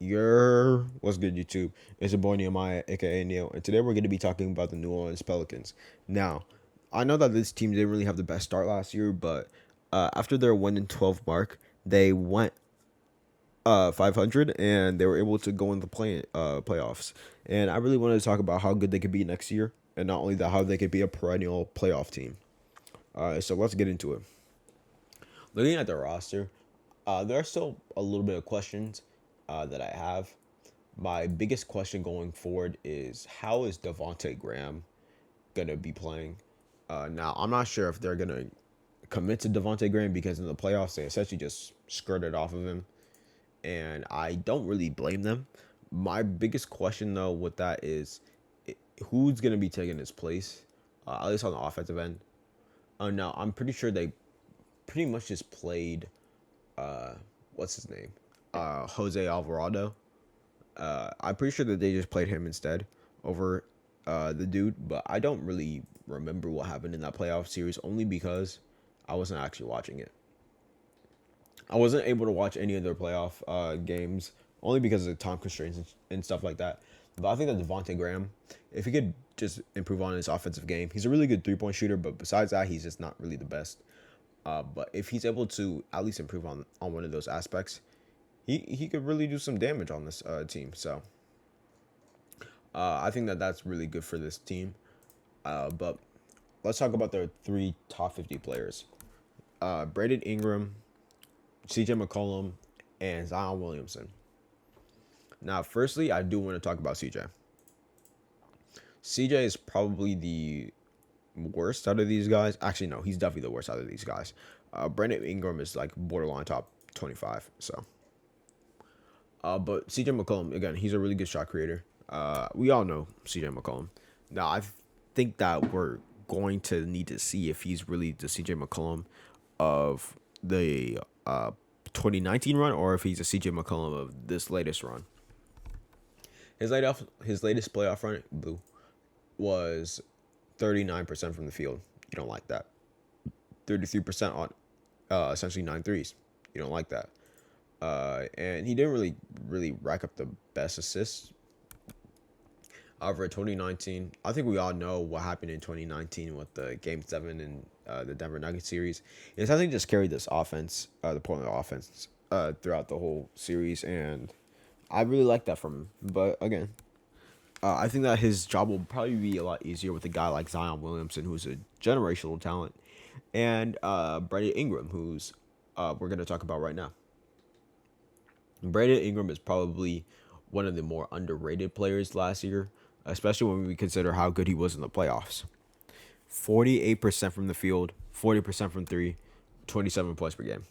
What's good, YouTube? It's your boy Nehemiah, aka Neil, and today we're going to be talking about the New Orleans Pelicans. Now, I know that this team didn't really have the best start last year, but after their 1-12 mark, they went 500 and they were able to go in the playoffs. And I really wanted to talk about how good they could be next year, and not only that, how they could be a perennial playoff team. So let's get into it. Looking at the roster, there are still a little bit of questions that I have. My biggest question going forward is how is Devonte Graham gonna be playing? Now I'm not sure if they're gonna commit to Devonte Graham because in the playoffs they essentially just skirted off of him, and I don't really blame them. My biggest question though with that is who's gonna be taking his place, at least on the offensive end. Now I'm pretty sure they pretty much just played what's his name, Jose Alvarado. I'm pretty sure that they just played him instead over the dude, but I don't really remember what happened in that playoff series only because I wasn't actually watching it. I wasn't able to watch any of their playoff games only because of time constraints and stuff like that. But I think that Devonte Graham, if he could just improve on his offensive game, he's a really good 3-point shooter, but besides that, he's just not really the best. But if he's able to at least improve on one of those aspects, he could really do some damage on this team. So I think that that's really good for this team. But let's talk about their three top 50 players: Brandon Ingram, C.J. McCollum, and Zion Williamson. Now, firstly, I do want to talk about C.J. C.J. is probably the worst out of these guys. Actually, no, he's definitely the worst out of these guys. Brandon Ingram is like borderline top 25. So, but CJ McCollum, again, he's a really good shot creator. We all know CJ McCollum. Now, I think that we're going to need to see if he's really the CJ McCollum of the 2019 run or if he's a CJ McCollum of this latest run. His latest playoff run, blue, was 39% from the field. You don't like that. 33% on essentially 9 threes. You don't like that. And he didn't really rack up the best assists. However, 2019, I think we all know what happened in 2019 with the Game 7 and the Denver Nuggets series. It's I think just carried this offense, the Portland offense, throughout the whole series, and I really like that from him. But again, I think that his job will probably be a lot easier with a guy like Zion Williamson, who's a generational talent, and Brandon Ingram, who's we're going to talk about right now. Brandon Ingram is probably one of the more underrated players last year, especially when we consider how good he was in the playoffs. 48% from the field, 40% from three, 27 points per game.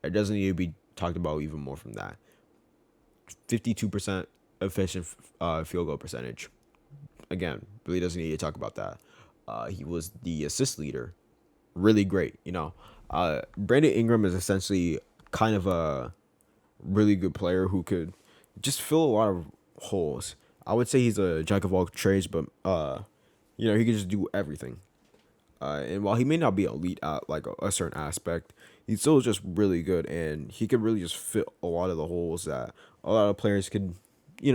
It doesn't need to be talked about even more from that. 52% efficient field goal percentage. Again, really doesn't need to talk about that. He was the assist leader. Really great, Brandon Ingram is essentially kind of a really good player who could just fill a lot of holes. I would say he's a jack of all trades, but he could just do everything. And while he may not be elite at like a certain aspect, he's still just really good, and he could really just fit a lot of the holes that a lot of players could,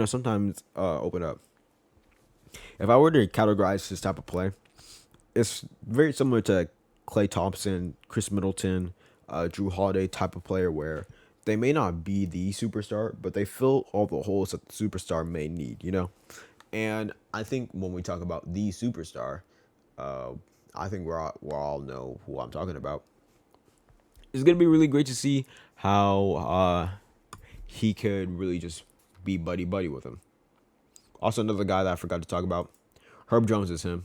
sometimes open up. If I were to categorize this type of play, it's very similar to Klay Thompson, Chris Middleton, Drew Holiday type of player where they may not be the superstar, but they fill all the holes that the superstar may need. And I think when we talk about the superstar, I think we all know who I'm talking about. It's gonna be really great to see how he could really just be buddy buddy with him. Also, another guy that I forgot to talk about, Herb Jones is him.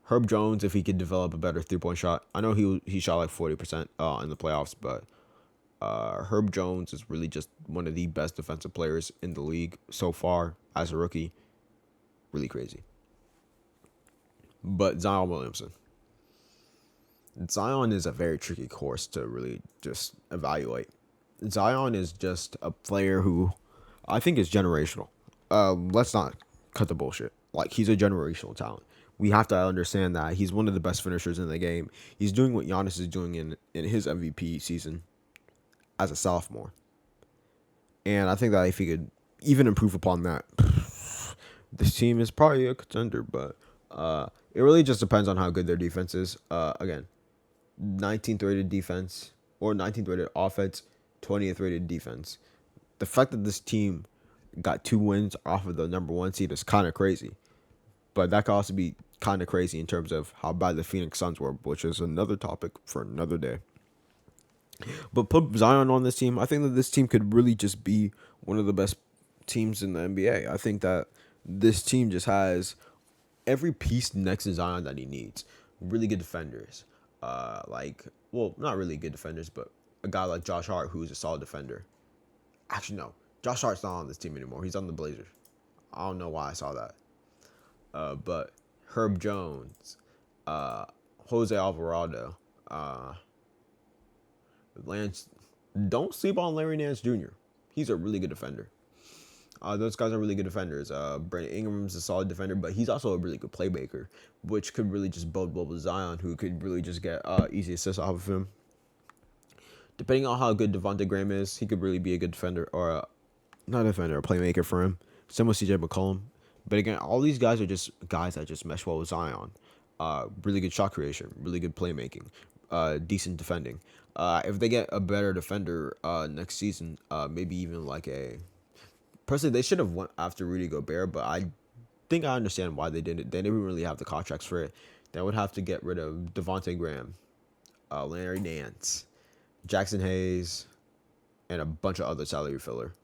Herb Jones, if he could develop a better 3-point shot, I know he shot like 40% in the playoffs, but Herb Jones is really just one of the best defensive players in the league so far as a rookie. Really crazy. But Zion Williamson. Zion is a very tricky course to really just evaluate. Zion is just a player who I think is generational. Let's not cut the bullshit. Like, he's a generational talent. We have to understand that he's one of the best finishers in the game. He's doing what Giannis is doing in his MVP season as a sophomore. And I think that if he could even improve upon that, this team is probably a contender. But it really just depends on how good their defense is. Again, 19th rated defense or 19th rated offense, 20th rated defense. The fact that this team got 2 wins off of the number one seed is kind of crazy. But that could also be kind of crazy in terms of how bad the Phoenix Suns were, which is another topic for another day. But put Zion on this team, I think that this team could really just be one of the best teams in the NBA. I think that this team just has every piece next to Zion that he needs. Really good defenders. Well, not really good defenders, but a guy like Josh Hart, who's a solid defender. Actually, no. Josh Hart's not on this team anymore. He's on the Blazers. I don't know why I saw that. But Herb Jones, Jose Alvarado, Lance. Don't sleep on Larry Nance Jr. He's a really good defender. Those guys are really good defenders. Brandon Ingram's a solid defender, but he's also a really good playmaker, which could really just bode well with Zion, who could really just get easy assists off of him. Depending on how good Devontae Graham is, he could really be a good defender, or not a defender, a playmaker for him. Same with CJ McCollum. But again, all these guys are just guys that just mesh well with Zion. Really good shot creation, really good playmaking, decent defending. If they get a better defender next season, maybe even like a personally, they should have went after Rudy Gobert, but I think I understand why they didn't. They didn't really have the contracts for it. They would have to get rid of Devontae Graham, Larry Nance, Jackson Hayes, and a bunch of other salary filler.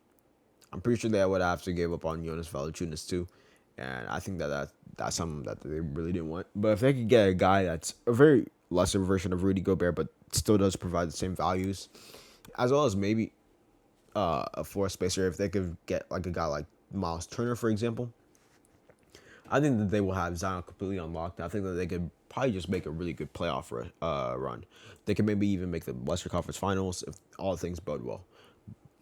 I'm pretty sure they would have to give up on Jonas Valanciunas too, and I think that's something that they really didn't want. But if they could get a guy that's a very lesser version of Rudy Gobert, but still does provide the same values, as well as maybe a floor spacer, if they could get like a guy like Miles Turner, for example, I think that they will have Zion completely unlocked. I think that they could probably just make a really good playoff run. They could maybe even make the Western Conference Finals if all things bode well.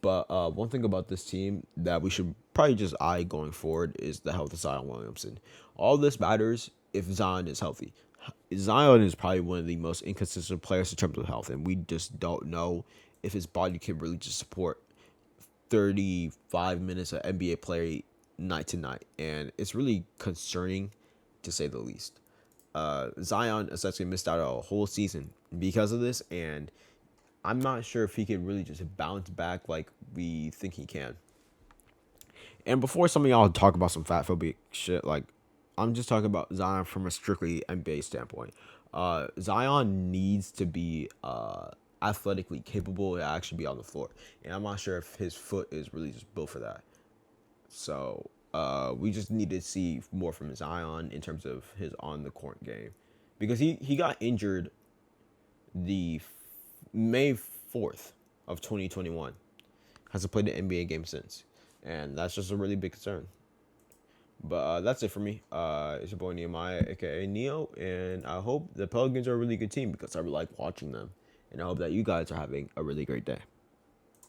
But one thing about this team that we should probably just eye going forward is the health of Zion Williamson. All this matters if Zion is healthy. Zion is probably one of the most inconsistent players in terms of health, and we just don't know if his body can really just support 35 minutes of NBA play night to night. And it's really concerning, to say the least. Zion essentially missed out a whole season because of this, and I'm not sure if he can really just bounce back like we think he can. And before some of y'all talk about some fat phobic shit, like I'm just talking about Zion from a strictly NBA standpoint. Zion needs to be athletically capable to actually be on the floor, and I'm not sure if his foot is really just built for that. So we just need to see more from Zion in terms of his on the court game, because he got injured the May 4th of 2021. Hasn't played an NBA game since, and that's just a really big concern. But that's it for me. It's your boy Nehemiah, aka Neo, and I hope the Pelicans are a really good team because I really like watching them, and I hope that you guys are having a really great day.